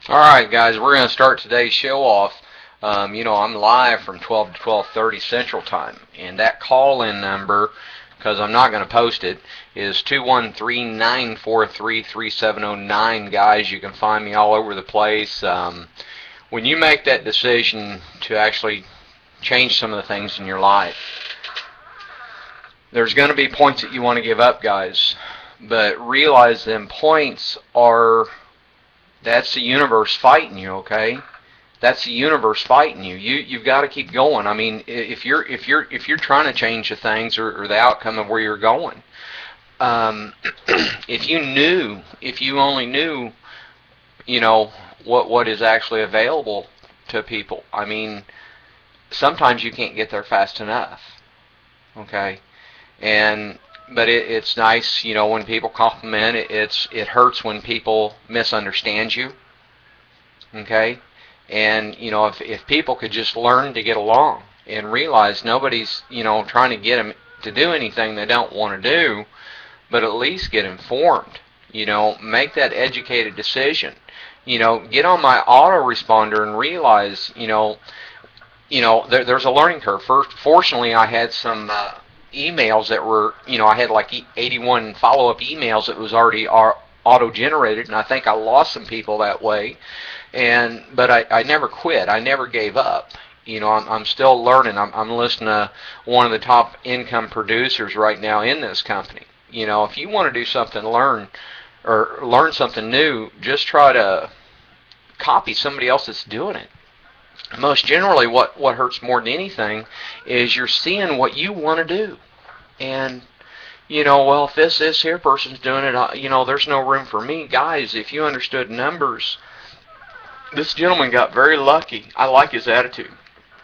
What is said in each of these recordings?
Alright guys, we're going to start today's show off. I'm live from 12 to 12:30 Central Time, and that call-in number, because I'm not going to post it, is 213-943-3709. Guys, you can find me all over the place. When you make that decision to actually change some of the things in your life, there's going to be points that you want to give up, guys, but realize them points are... That's the universe fighting you, okay? That's the universe fighting you. You've got to keep going. I mean, if you're trying to change the things or the outcome of where you're going, if you only knew, what is actually available to people. I mean, sometimes you can't get there fast enough, okay? But it's nice, when people compliment. It hurts when people misunderstand you, okay? And if people could just learn to get along and realize nobody's trying to get them to do anything they don't want to do, but at least get informed. Make that educated decision. Get on my autoresponder and realize there's a learning curve. Fortunately, I had some emails that were, I had like 81 follow-up emails that was already auto-generated, and I think I lost some people that way. But I never quit. I never gave up. I'm still learning. I'm listening to one of the top income producers right now in this company. If you want to do something, learn something new, just try to copy somebody else that's doing it. Most generally, what hurts more than anything is you're seeing what you want to do, and well, if this here person's doing it, there's no room for me. Guys, if you understood numbers, this gentleman got very lucky. I like his attitude,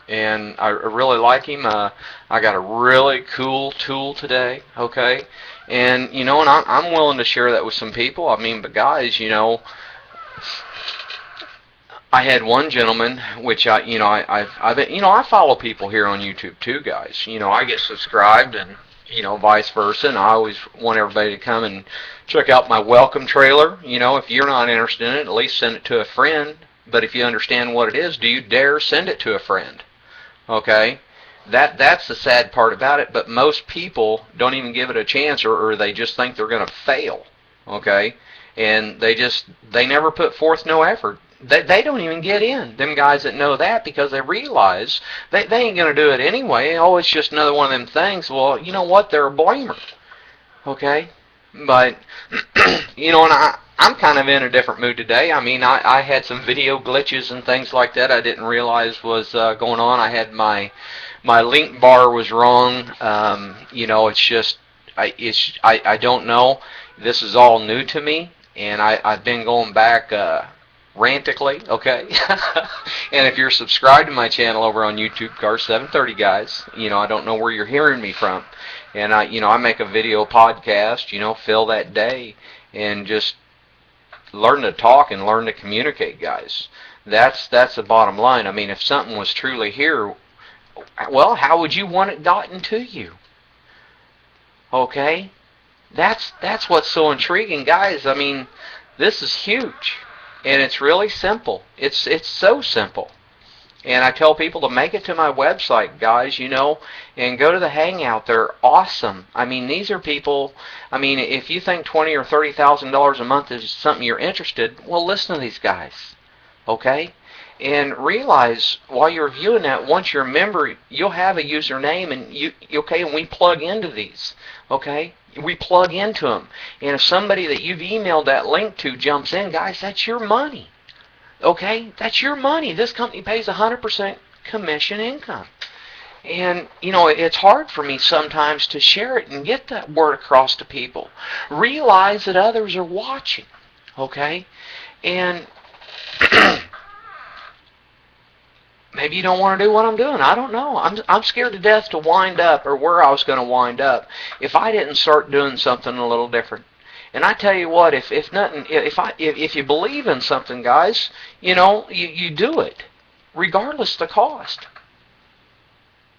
and I really like him. I got a really cool tool today, okay, and and I'm willing to share that with some people. I mean, but guys, I had one gentleman, which I follow people here on YouTube too, guys. I get subscribed, and vice versa. And I always want everybody to come and check out my welcome trailer. If you're not interested in it, at least send it to a friend. But if you understand what it is, do you dare send it to a friend? Okay, that's the sad part about it. But most people don't even give it a chance, or they just think they're going to fail. Okay, and they never put forth no effort. They don't even get in, them guys that know that, because they realize they ain't going to do it anyway. Oh, it's just another one of them things. Well, you know what? They're a blamer. Okay? But, and I'm kind of in a different mood today. I mean, I had some video glitches and things like that I didn't realize was going on. I had my link bar was wrong. It's just, I don't know. This is all new to me, and I've been going back rantically, okay? And if you're subscribed to my channel over on YouTube, Car730 guys, I don't know where you're hearing me from. And I make a video podcast, fill that day, and just learn to talk and learn to communicate, guys. That's the bottom line. I mean, if something was truly here, well, how would you want it gotten to you? Okay? That's what's so intriguing, guys. I mean, this is huge. And it's really simple. It's so simple. And I tell people to make it to my website, guys, and go to the Hangout. They're awesome. I mean, these are people, if you think $20,000 or $30,000 a month is something you're interested, well, listen to these guys, okay? And realize while you're viewing that, once you're a member, you'll have a username, and we plug into these, okay? We plug into them. And if somebody that you've emailed that link to jumps in, guys, that's your money. Okay? That's your money. This company pays 100% commission income. And, it's hard for me sometimes to share it and get that word across to people. Realize that others are watching. Okay? And maybe you don't want to do what I'm doing. I don't know. I'm scared to death to wind up, or where I was going to wind up, if I didn't start doing something a little different. And I tell you what, if you believe in something, guys, you do it, regardless of the cost.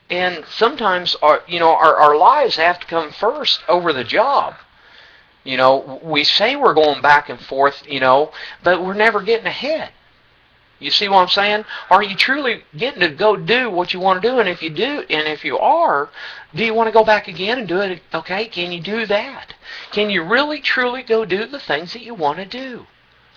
And sometimes our lives have to come first over the job. We say we're going back and forth, but we're never getting ahead. You see what I'm saying? Are you truly getting to go do what you want to do? And if you do, and if you are, do you want to go back again and do it? Okay, can you do that? Can you really, truly go do the things that you want to do?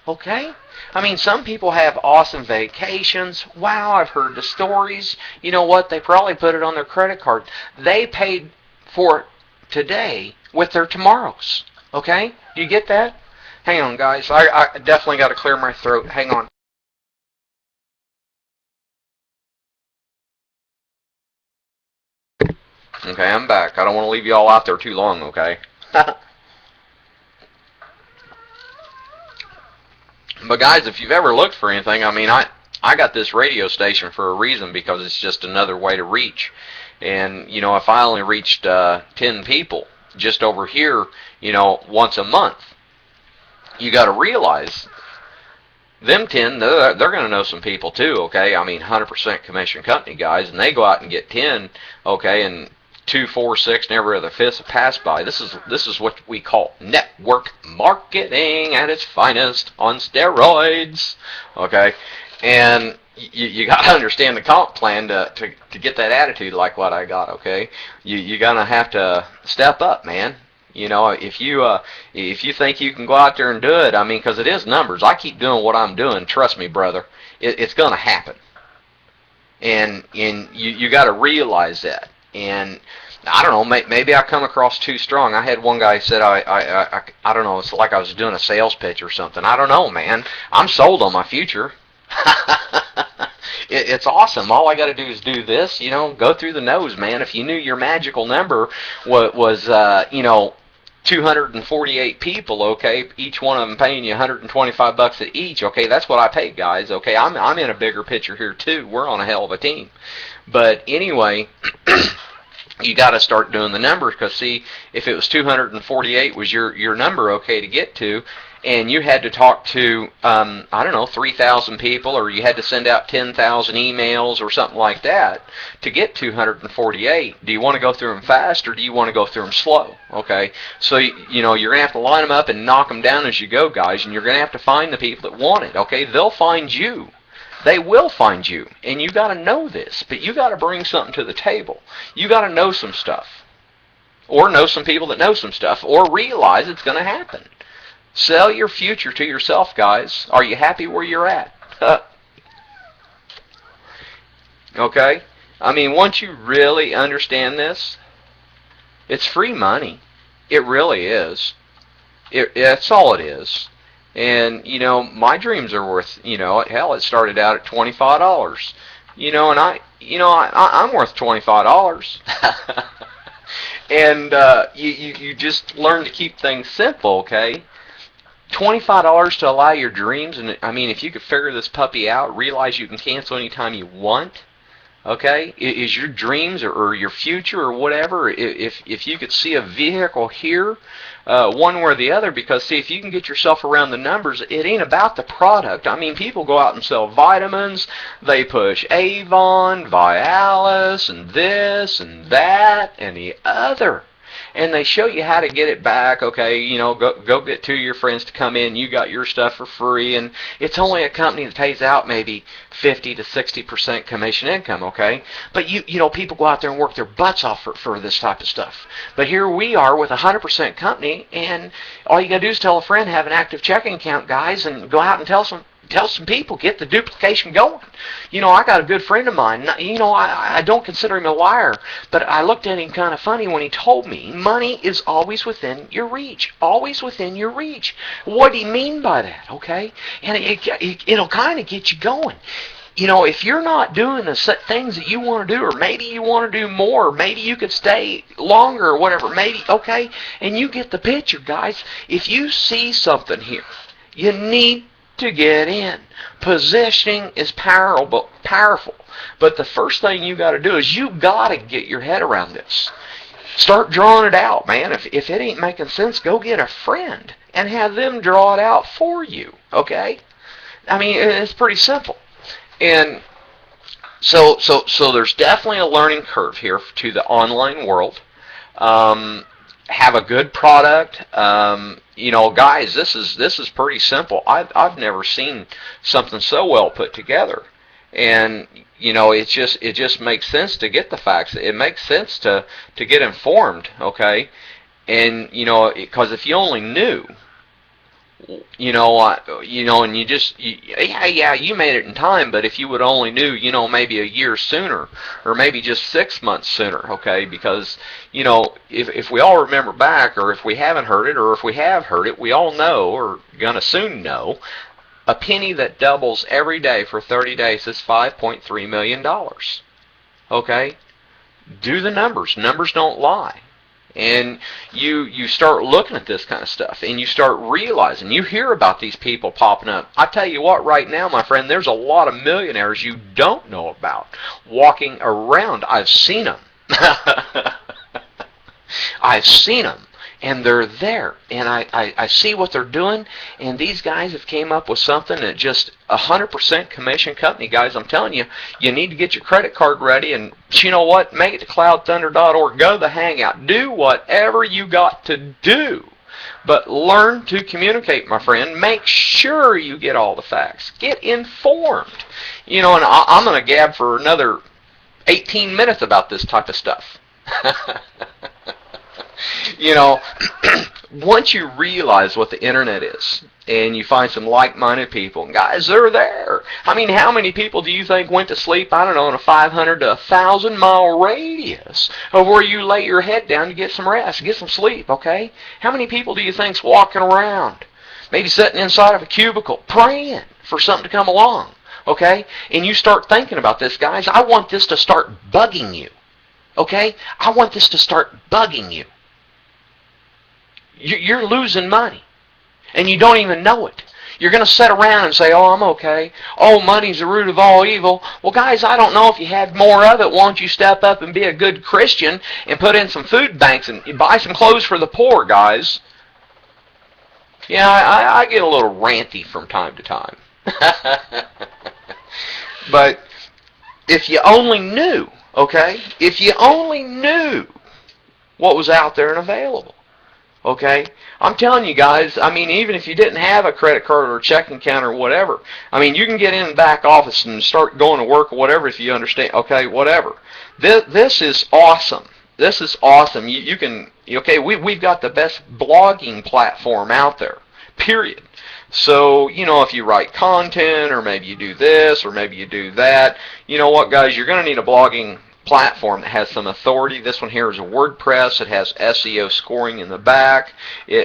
Okay? I mean, some people have awesome vacations. Wow, I've heard the stories. You know what? They probably put it on their credit card. They paid for it today with their tomorrows. Okay? Do you get that? Hang on, guys. I definitely got to clear my throat. Hang on. Okay, I'm back. I don't want to leave you all out there too long, okay? But guys, if you've ever looked for anything, I mean, I got this radio station for a reason, because it's just another way to reach. And, you know, if I only reached 10 people just over here, you know, once a month, you got to realize them 10, they're going to know some people too, okay? I mean, 100% commission company guys, and they go out and get 10, okay, and 2, 4, 6, and every other fifth pass by. This is what we call network marketing at its finest on steroids, okay? And you got to understand the comp plan to get that attitude like what I got, okay? You're going to have to step up, man. You know, if you think you can go out there and do it, I mean, because it is numbers. I keep doing what I'm doing. Trust me, brother. It's going to happen. And you got to realize that. And I don't know, maybe I come across too strong. I had one guy said I don't know, it's like I was doing a sales pitch or something. I don't know, man. I'm sold on my future. It's awesome. All I got to do is do this, you know, go through the nose, man. If you knew your magical number was you know, 248 people, okay, each one of them paying you $125 at each, okay, that's what I pay, guys, okay. I'm in a bigger picture here too. We're on a hell of a team. But anyway, you got to start doing the numbers, because see, if it was 248 was your number, okay, to get to, and you had to talk to I don't know, 3,000 people, or you had to send out 10,000 emails or something like that to get 248. Do you want to go through them fast, or do you want to go through them slow? Okay, so you know, you're gonna have to line them up and knock them down as you go, guys, and you're gonna have to find the people that want it. Okay, they'll find you. They will find you, and you got to know this, but you got to bring something to the table. You got to know some stuff, or know some people that know some stuff, or realize it's going to happen. Sell your future to yourself, guys. Are you happy where you're at? Okay? I mean, once you really understand this, it's free money. It really is. That's all it is. And, you know, my dreams are worth, you know, hell, it started out at $25. You know, and I'm worth $25. And you just learn to keep things simple, okay? $25 to allow your dreams, and I mean, if you could figure this puppy out, realize you can cancel anytime you want, okay? Is your dreams or your future or whatever, if you could see a vehicle here, one way or the other, because see, if you can get yourself around the numbers, it ain't about the product. I mean, people go out and sell vitamins, they push Avon, Vialis, and this and that and the other, and they show you how to get it back. Okay, you know, go get two of your friends to come in, you got your stuff for free, and it's only a company that pays out maybe 50 to 60% commission income, okay? But you know, people go out there and work their butts off for this type of stuff. But here we are with a 100% company, and all you gotta do is tell a friend, have an active checking account, guys, and go out and tell some people, get the duplication going. You know, I got a good friend of mine, you know, I don't consider him a liar, but I looked at him kind of funny when he told me money is always within your reach. Always within your reach. What do you mean by that, okay? And it'll kind of get you going. You know, if you're not doing the things that you want to do, or maybe you want to do more, maybe you could stay longer or whatever, maybe, okay? And you get the picture, guys. If you see something here, you need to get in. Positioning is powerful, but the first thing you got to do is you got to get your head around this. Start drawing it out, man. If it ain't making sense, go get a friend and have them draw it out for you, okay? I mean, it's pretty simple. And so there's definitely a learning curve here to the online world. have a good product. You know, guys, this is pretty simple. I've never seen something so well put together, and you know, it just makes sense to get the facts. It makes sense to get informed, okay? And you know, because if you only knew, and yeah, you made it in time, but if you would only knew, you know, maybe a year sooner, or maybe just 6 months sooner, okay? Because, you know, if we all remember back, or if we haven't heard it, or if we have heard it, we all know, or gonna soon know, a penny that doubles every day for 30 days is $5.3 million, okay? Do the numbers. Numbers don't lie. And you start looking at this kind of stuff, and you start realizing, you hear about these people popping up. I tell you what, right now, my friend, there's a lot of millionaires you don't know about walking around. I've seen them. I've seen them. And they're there, and I see what they're doing, and these guys have came up with something that just 100% commission company, guys. I'm telling you, you need to get your credit card ready, and you know what? Make it to cloudthunder.org. Go to the Hangout. Do whatever you got to do, but learn to communicate, my friend. Make sure you get all the facts. Get informed. You know, and I'm going to gab for another 18 minutes about this type of stuff. You know, once you realize what the internet is, and you find some like-minded people, and guys, they're there. I mean, how many people do you think went to sleep, I don't know, in a 500 to 1,000-mile radius of where you lay your head down to get some rest, get some sleep, okay? How many people do you think's walking around, maybe sitting inside of a cubicle, praying for something to come along, okay? And you start thinking about this, guys. I want this to start bugging you, okay? I want this to start bugging you. You're losing money, and you don't even know it. You're going to sit around and say, oh, I'm okay. Oh, money's the root of all evil. Well, guys, I don't know if you had more of it. Why don't you step up and be a good Christian and put in some food banks and buy some clothes for the poor, guys? Yeah, I get a little ranty from time to time. But if you only knew, okay, if you only knew what was out there and available, okay? I'm telling you guys, I mean, even if you didn't have a credit card or a checking account or whatever, I mean, you can get in the back office and start going to work or whatever if you understand, okay, whatever. This is awesome. This is awesome. You can, okay, we've got the best blogging platform out there, period. So, you know, if you write content, or maybe you do this, or maybe you do that, you know what, guys, you're going to need a blogging platform that has some authority. This one here is a WordPress. It has SEO scoring in the back.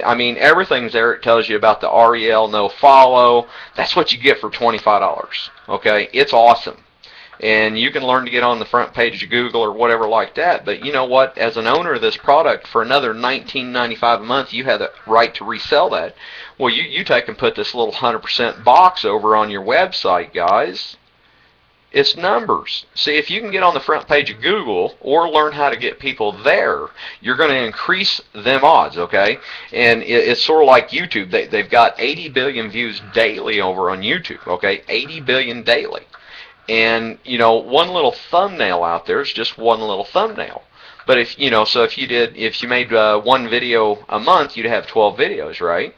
I mean, everything's there. It tells you about the REL, no follow. That's what you get for $25. Okay, it's awesome. And you can learn to get on the front page of Google or whatever like that. But you know what? As an owner of this product, for another $19.95 a month, you have the right to resell that. Well, you take and put this little 100% box over on your website, guys. It's numbers. See, if you can get on the front page of Google or learn how to get people there, you're going to increase them odds, okay? And it's sort of like YouTube. They've got 80 billion views daily over on YouTube, okay? 80 billion daily. And, you know, one little thumbnail out there is just one little thumbnail. But if, you know, so if you made one video a month, you'd have 12 videos, right?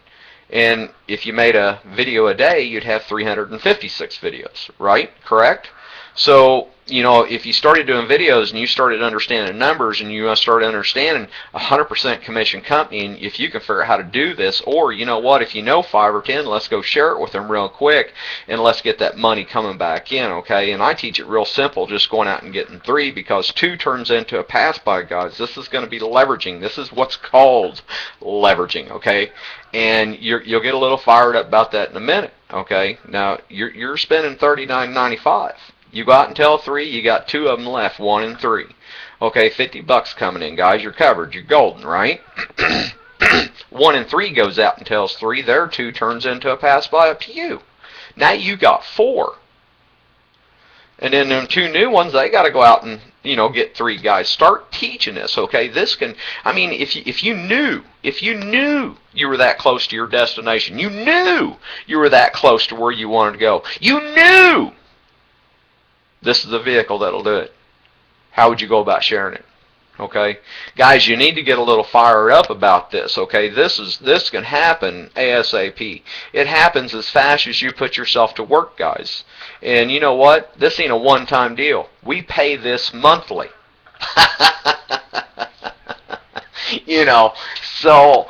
And if you made a video a day, you'd have 356 videos, right? Correct? So, you know, if you started doing videos and you started understanding numbers and you started understanding 100% commission company, and if you can figure out how to do this, or, you know what, if you know 5 or 10, let's go share it with them real quick and let's get that money coming back in, okay? And I teach it real simple, just going out and getting 3, because 2 turns into a pass by, guys. This is going to be leveraging. This is what's called leveraging, okay? And you'll get a little fired up about that in a minute, okay? Now, you're spending $39.95. You go out and tell 3, you got 2 of them left, 1 and 3. Okay, $50 coming in, guys. You're covered. You're golden, right? 1 and 3 goes out and tells 3. Their 2 turns into a pass by up to you. Now you got 4. And then them 2 new ones, they got to go out and, you know, get 3 guys. Start teaching this, okay? This can, I mean, if you knew you were that close to your destination, you knew you were that close to where you wanted to go, you knew this is the vehicle that'll do it, how would you go about sharing it? Okay, guys, you need to get a little fired up about this. Okay, this can happen ASAP. It happens as fast as you put yourself to work, guys. And you know what? This ain't a one-time deal. We pay this monthly. You know, so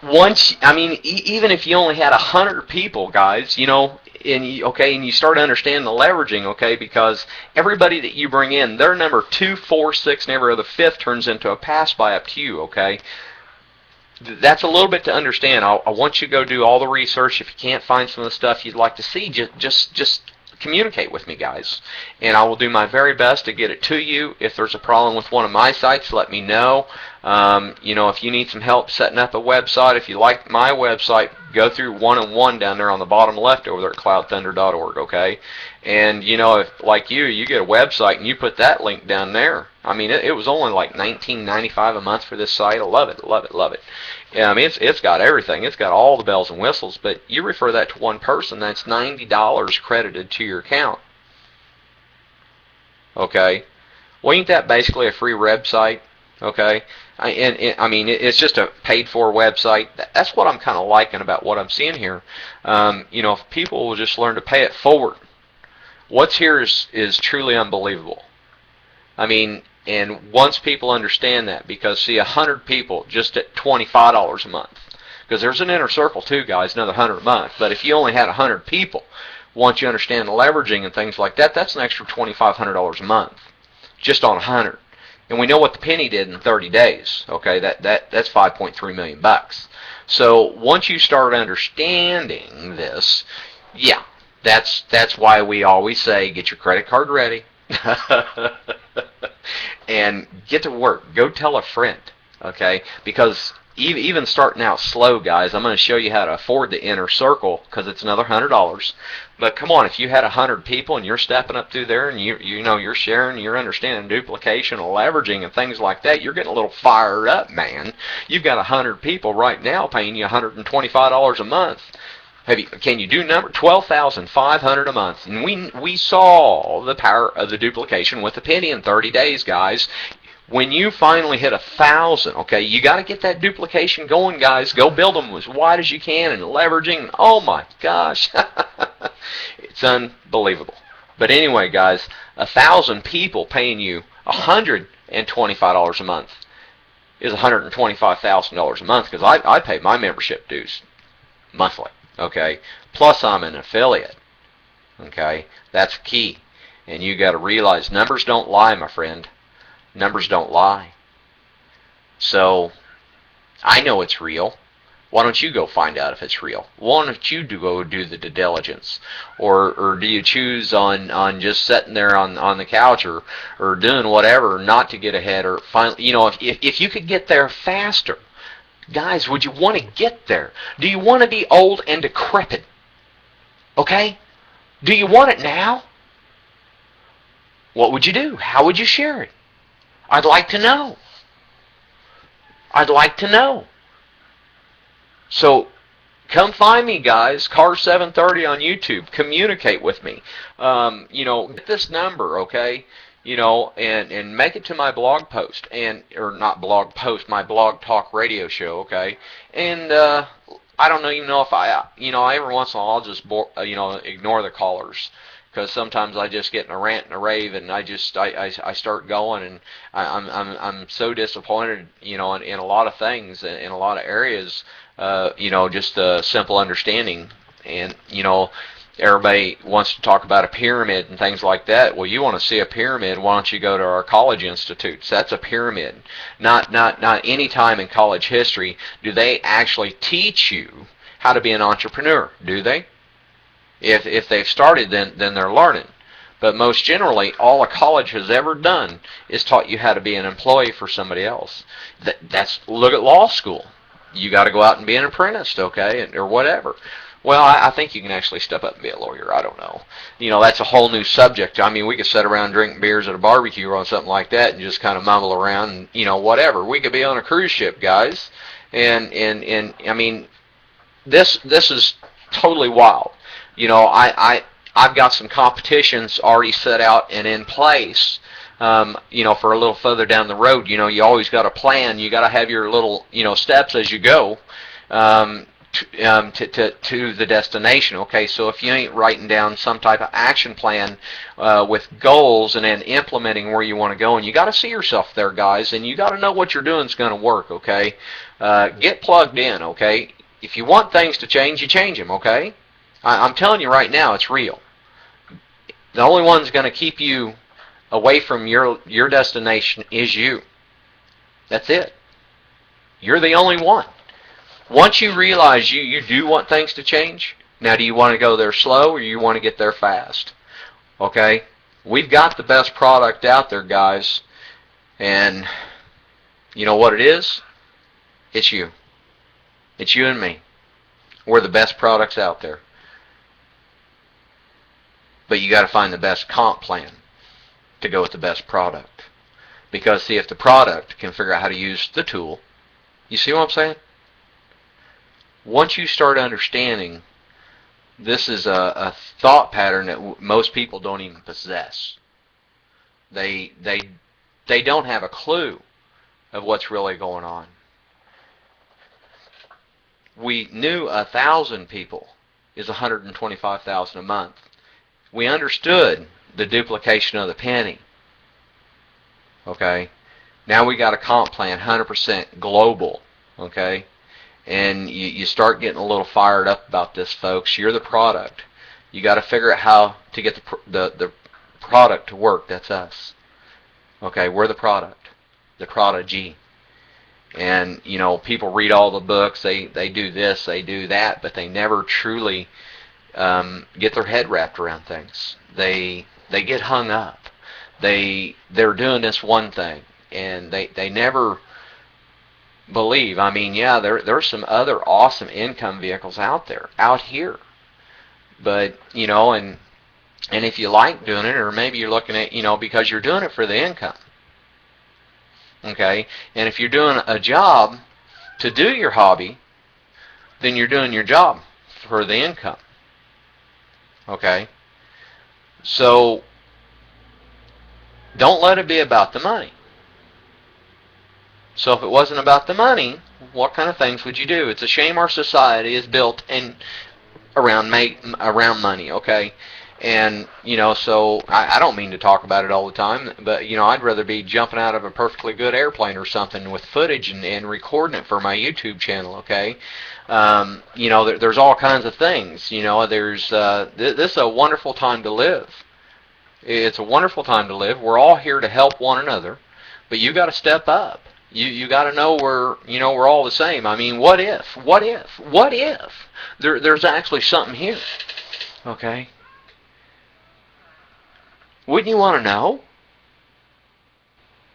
once, I mean, even if you only had 100 people, guys, you know, and you start understanding the leveraging, okay, because everybody that you bring in, their number 2, 4, 6, and every other fifth turns into a pass by up to you, okay. That's a little bit to understand. I want you to go do all the research. If you can't find some of the stuff you'd like to see, just communicate with me, guys, and I will do my very best to get it to you. If there's a problem with one of my sites, let me know. You know, if you need some help setting up a website, if you like my website, go through 1-on-1 down there on the bottom left over there at cloudthunder.org, okay? And, you know, if, like you get a website and you put that link down there, I mean, it was only like $19.95 a month for this site. I love it, love it, love it. Yeah, I mean, it's got everything. It's got all the bells and whistles, but you refer that to one person, that's $90 credited to your account. Okay? Well, ain't that basically a free website? Okay? I mean, it's just a paid-for website. That's what I'm kind of liking about what I'm seeing here. You know, if people will just learn to pay it forward, what's here is truly unbelievable. I mean, and once people understand that, because see, 100 people just at $25 a month, because there's an inner circle too, guys, another 100 a month. But if you only had 100 people, once you understand the leveraging and things like that, that's an extra $2,500 a month, just on 100. And we know what the penny did in 30 days. Okay, that's 5.3 million bucks. So once you start understanding this, yeah, that's why we always say get your credit card ready. And get to work. Go tell a friend, okay? Because even starting out slow, guys, I'm going to show you how to afford the inner circle, because it's another $100. But come on, if you had 100 people and you're stepping up through there and you know you're sharing, you're understanding duplication and leveraging and things like that, you're getting a little fired up, man. You've got 100 people right now paying you $125 a month. Can you do number 12,500 a month? And we saw the power of the duplication with the penny in 30 days, guys. When you finally hit 1,000, okay, you got to get that duplication going, guys. Go build them as wide as you can and leveraging. Oh my gosh, it's unbelievable. But anyway, guys, 1,000 people paying you $125 a month is $125,000 a month, because I pay my membership dues monthly. Okay, plus I'm an affiliate. Okay, that's key. And you got to realize numbers don't lie, my friend. Numbers don't lie. So I know it's real. Why don't you go find out if it's real? Why don't you go do the due diligence? Or do you choose on just sitting there on the couch or doing whatever not to get ahead, or finally, you know, if you could get there faster, guys, would you want to get there? Do you want to be old and decrepit? Okay? Do you want it now? What would you do? How would you share it? I'd like to know. I'd like to know. So come find me, guys. Car730 on YouTube. Communicate with me. You know, get this number, okay? You know, and make it to my blog post, or not blog post, my blog talk radio show, okay? And I don't even know if every once in a while I'll just ignore the callers, because sometimes I just get in a rant and a rave, and I start going, and I'm so disappointed, you know, in a lot of things, in a lot of areas, you know, just the simple understanding, and you know. Everybody wants to talk about a pyramid and things like that. Well, you want to see a pyramid, why don't you go to our college institutes? That's a pyramid. Not any time in college history do they actually teach you how to be an entrepreneur, do they? If they've started, then they're learning. But most generally, all a college has ever done is taught you how to be an employee for somebody else. Look at law school. You got to go out and be an apprentice, okay, or whatever. Well, I think you can actually step up and be a lawyer. I don't know. You know, that's a whole new subject. I mean, we could sit around and drink beers at a barbecue or something like that and just kind of mumble around and, you know, whatever. We could be on a cruise ship, guys. And I mean, this is totally wild. You know, I've got some competitions already set out and in place for a little further down the road. You always got a plan. You got to have your little, steps as you go to the destination. Okay, so if you ain't writing down some type of action plan with goals and then implementing where you want to go, and you got to see yourself there, guys, and you got to know what you're doing is going to work. Okay, get plugged in. Okay, if you want things to change, you change them. Okay, I'm telling you right now, it's real. The only one's going to keep you away from your destination is you. That's it. You're the only one. Once you realize you do want things to change, now do you want to go there slow or you want to get there fast? Okay? We've got the best product out there, guys. And you know what it is? It's you. It's you and me. We're the best products out there. But you got to find the best comp plan to go with the best product. Because, see, if the product can figure out how to use the tool, you see what I'm saying? Once you start understanding, this is a thought pattern that most people don't even possess. They don't have a clue of what's really going on. We knew 1,000 people is 125,000 a month. We understood the duplication of the penny. Okay? Now we got a comp plan, 100% global. Okay? And you start getting a little fired up about this, folks. You're the product. You got to figure out how to get the product to work. That's us. Okay? We're the product. The prodigy. And, people read all the books. They do this, they do that, but they never truly get their head wrapped around things. They get hung up. They're doing this one thing, and they never believe. I mean, yeah, there's some other awesome income vehicles out here, but and if you like doing it, or maybe you're looking at because you're doing it for the income. Okay, and if you're doing a job to do your hobby, then you're doing your job for the income. Okay? So, don't let it be about the money. So if it wasn't about the money, what kind of things would you do? It's a shame our society is built around money, okay? And, so I don't mean to talk about it all the time, but, I'd rather be jumping out of a perfectly good airplane or something with footage and recording it for my YouTube channel, okay? There's all kinds of things. This is a wonderful time to live. It's a wonderful time to live. We're all here to help one another, but you got to step up. You got to know we're all the same. I mean, what if there's actually something here, okay? Wouldn't you want to know?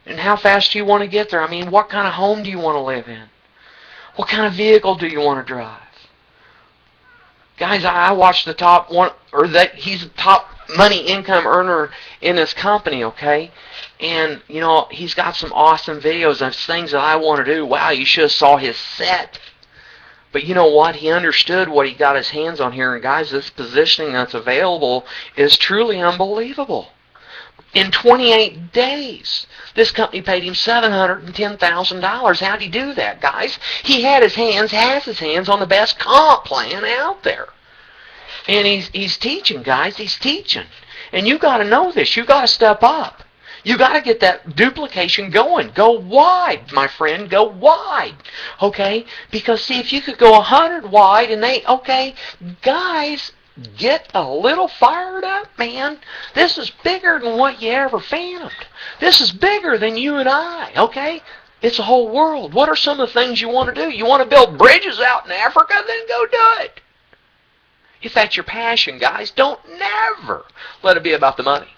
And how fast do you want to get there? I mean, what kind of home do you want to live in? What kind of vehicle do you want to drive? Guys, I watched the top one, or that he's the top money income earner in this company, okay? And, he's got some awesome videos of things that I want to do. Wow, you should have saw his set. But you know what? He understood what he got his hands on here. And guys, this positioning that's available is truly unbelievable. In 28 days, this company paid him $710,000. How'd he do that, guys? He has his hands on the best comp plan out there. And he's teaching, guys. He's teaching. And you got to know this. You got to step up. You got to get that duplication going. Go wide, my friend. Go wide. Okay? Because, see, if you could go 100 wide and guys, get a little fired up, man. This is bigger than what you ever fathomed. This is bigger than you and I, okay? It's a whole world. What are some of the things you want to do? You want to build bridges out in Africa? Then go do it. If that's your passion, guys, don't never let it be about the money.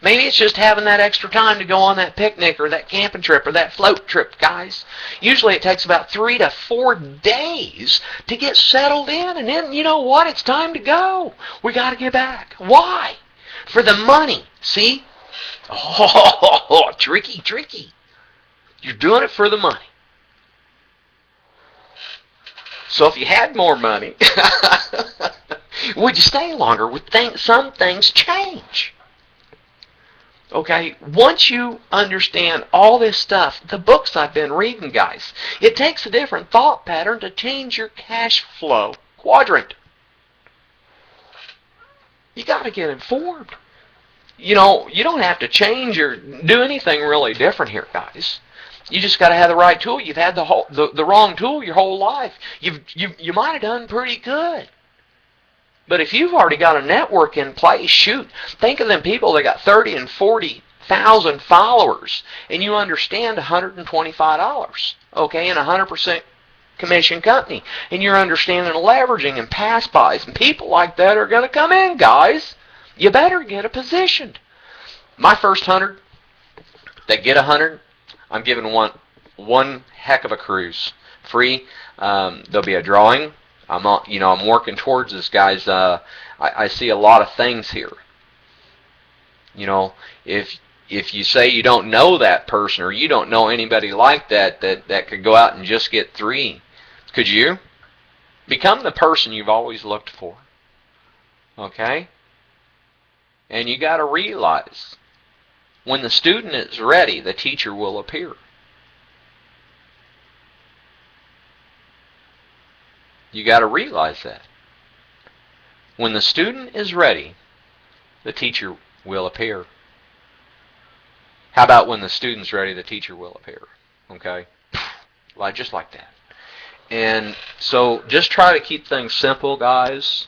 Maybe it's just having that extra time to go on that picnic or that camping trip or that float trip, guys. Usually it takes about 3 to 4 days to get settled in. And then, you know what? It's time to go. We got to get back. Why? For the money. See? Oh, tricky. You're doing it for the money. So if you had more money, would you stay longer? Would some things change? Okay, once you understand all this stuff, the books I've been reading, guys, it takes a different thought pattern to change your cash flow quadrant. You got to get informed. You don't have to change or do anything really different here, guys. You just got to have the right tool. You've had the wrong tool your whole life. You might have done pretty good. But if you've already got a network in place, shoot, think of them people that got 30 and 40,000 followers, and you understand $125, okay, in a 100% commission company, and you're understanding leveraging and pass buys, and people like that are going to come in, guys. You better get it positioned. My first 100, they get 100, I'm giving one heck of a cruise, free. There'll be a drawing. I'm working towards this, guys. I see a lot of things here. If you say you don't know that person or you don't know anybody like that could go out and just get 3, could you? Become the person you've always looked for. Okay? And you got to realize, when the student is ready, the teacher will appear. You got to realize that. When the student is ready, the teacher will appear. How about when the student's ready, the teacher will appear? Okay? Just like that. And so just try to keep things simple, guys.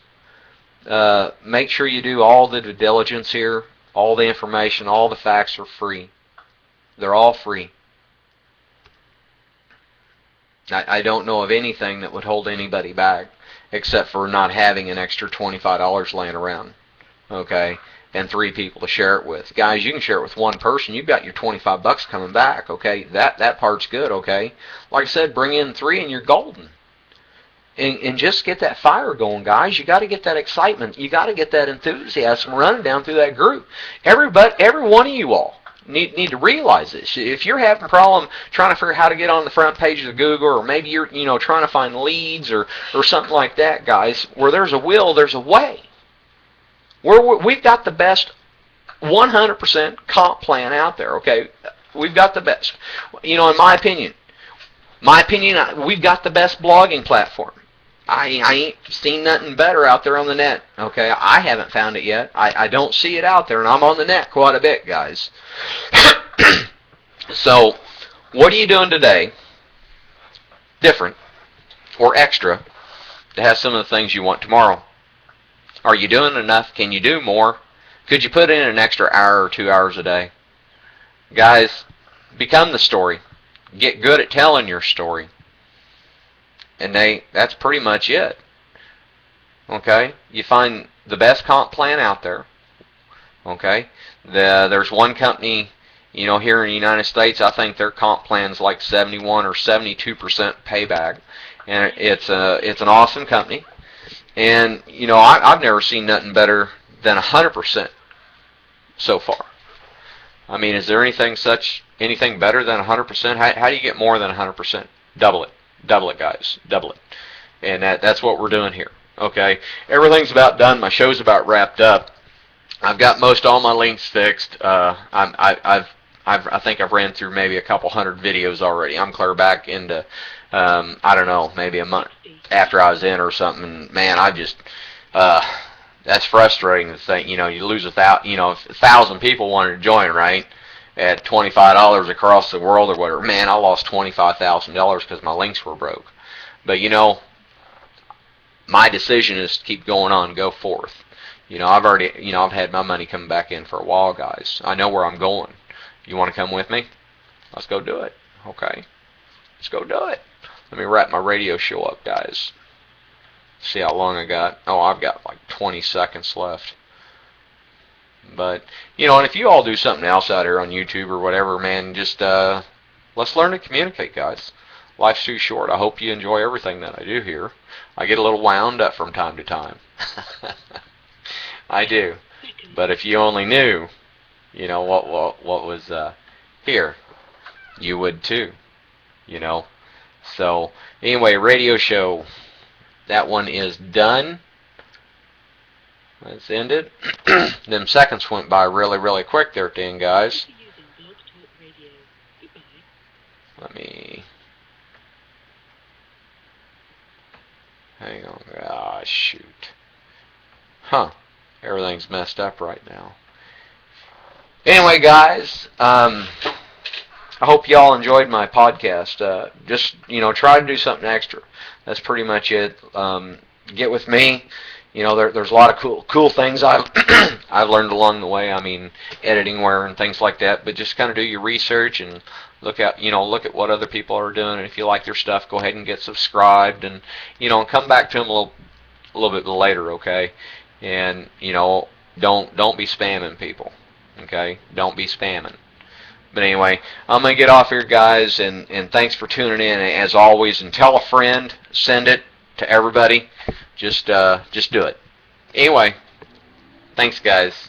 Make sure you do all the due diligence here. All the information, all the facts are free. They're all free. I don't know of anything that would hold anybody back except for not having an extra $25 laying around, okay, and 3 people to share it with. Guys, you can share it with one person. You've got your $25 coming back, okay? That part's good, okay? Like I said, bring in 3 and you're golden. And just get that fire going, guys. You got to get that excitement. You got to get that enthusiasm running down through that group. Every one of you all need to realize this. If you're having a problem trying to figure out how to get on the front page of Google, or maybe you're trying to find leads or something like that, guys, where there's a will, there's a way. We've got the best 100% comp plan out there, okay? We've got the best. In my opinion, we've got the best blogging platform. I ain't seen nothing better out there on the net, okay? I haven't found it yet. I don't see it out there, and I'm on the net quite a bit, guys. So, what are you doing today different or extra to have some of the things you want tomorrow? Are you doing enough? Can you do more? Could you put in an extra hour or 2 hours a day? Guys, become the story. Get good at telling your story. And that's pretty much it. Okay? You find the best comp plan out there. Okay? There's one company, here in the United States, I think their comp plan's like 71 or 72% payback. And it's an awesome company. And, I've never seen nothing better than 100% so far. I mean, is there anything better than 100%? How do you get more than 100%? Double it. Double it, guys. Double it. And that's what we're doing here. Okay? Everything's about done. My show's about wrapped up. I've got most all my links fixed. I think I've ran through maybe a couple hundred videos already. I'm clear back into, I don't know, maybe a month after I was in or something. Man, that's frustrating to think. You lose 1,000 people wanted to join, right? At $25 across the world or whatever. Man, I lost $25,000 because my links were broke. But my decision is to keep going on, go forth. I've had my money coming back in for a while, guys. I know where I'm going. You want to come with me? Let's go do it. Okay. Let's go do it. Let me wrap my radio show up, guys. See how long I got. Oh, I've got like 20 seconds left. But, and if you all do something else out here on YouTube or whatever, man, just let's learn to communicate, guys. Life's too short. I hope you enjoy everything that I do here. I get a little wound up from time to time. I do. But if you only knew, what was here, you would too. So, anyway, radio show, that one is done. Let's end it. Them seconds went by really, really quick there at the end, guys. Let me... Hang on. Ah, shoot. Huh. Everything's messed up right now. Anyway, guys, I hope y'all enjoyed my podcast. Just, try to do something extra. That's pretty much it. Get with me. There's a lot of cool things I've I've learned along the way. I mean, editing ware and things like that. But just kind of do your research and look at what other people are doing. And if you like their stuff, go ahead and get subscribed and come back to them a little bit later, okay? And don't be spamming people, okay? Don't be spamming. But anyway, I'm gonna get off here, guys, and thanks for tuning in. As always, and tell a friend, send it to everybody. Just do it. Anyway, thanks, guys.